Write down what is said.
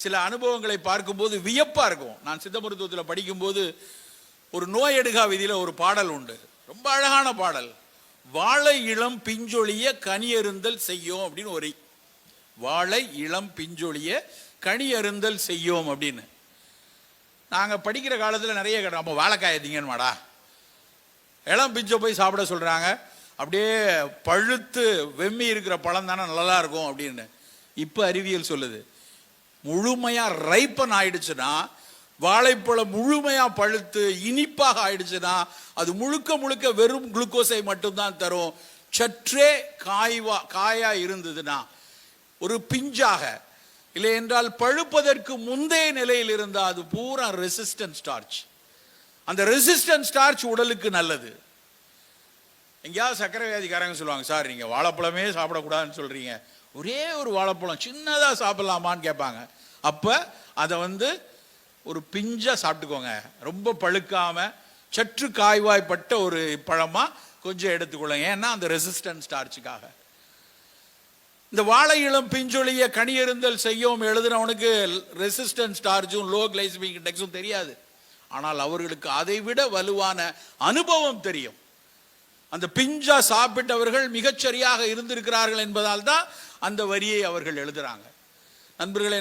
சில அனுபவங்களை பார்க்கும்போது வியப்பா இருக்கும். நான் சித்த மருத்துவத்தில் படிக்கும்போது ஒரு நோய் எடுகா விதியில ஒரு பாடல் உண்டு, ரொம்ப அழகான பாடல். வாழை இளம் பிஞ்சொழிய கனியருந்தல் செய்யோம் அப்படின்னு ஒரு வாழை இளம் பிஞ்சொழிய கனியருந்தல் செய்யோம் அப்படின்னு. நாங்கள் படிக்கிற காலத்தில் நிறைய கேட்டோம், அப்போ வாழைக்காய் திங்கன்னுமாடா, இளம் பிஞ்சை போய் சாப்பிட சொல்கிறாங்க, அப்படியே பழுத்து வெம்மி இருக்கிற பழம் தானே நல்லா இருக்கும் அப்படின்னு. இப்போ அறிவியல் சொல்லுது, முழுமையாக ரைப்பன் ஆயிடுச்சுன்னா, வாழைப்பழம் முழுமையாக பழுத்து இனிப்பாக ஆயிடுச்சுன்னா அது முழுக்க முழுக்க வெறும் குளுக்கோஸை மட்டும்தான் தரும். சற்றே காயா இருந்ததுன்னா, ஒரு பிஞ்சாக இல்லை என்றால் பழுப்பதற்கு முந்தைய நிலையில் இருந்தால் அது பூரா ரெசிஸ்டன்ட் ஸ்டார்ச். அந்த ரெசிஸ்டன்ட் ஸ்டார்ச் உடலுக்கு நல்லது. எங்கேயாவது சர்க்கரை வியாதிக்காரங்க சொல்லுவாங்க, சார் நீங்கள் வாழைப்பழமே சாப்பிடக்கூடாதுன்னு சொல்கிறீங்க, ஒரே ஒரு வாழைப்பழம் சின்னதாக சாப்பிடலாமான்னு கேட்பாங்க. அப்போ அதை ஒரு பிஞ்சா சாப்பிட்டுக்கோங்க, ரொம்ப பழுக்காம சற்று காய்வாய்ப்பட்ட ஒரு பழமா கொஞ்சம் எடுத்துக்கொள்ளுங்க, ஏன்னா அந்த ரெசிஸ்டன்ட் ஸ்டார்ச்சுக்காக. இந்த வாழை இளம் பிஞ்சொழிய கனியருந்தல் செய்யும் எழுதுனவனுக்கு ரெசிஸ்டன்ட் ஸ்டார்ச்சும் லோ கிளைசமிக் இண்டெக்ஸும் தெரியாது. ஆனால் அவர்களுக்கு அதை விட வலுவான அனுபவம் தெரியும். அந்த பிஞ்சா சாப்பிட்டவர்கள் மிகச்சரியாக இருந்திருக்கிறார்கள் என்பதால் தான் அந்த வரியை அவர்கள் எழுதுறாங்க. நண்பர்களே,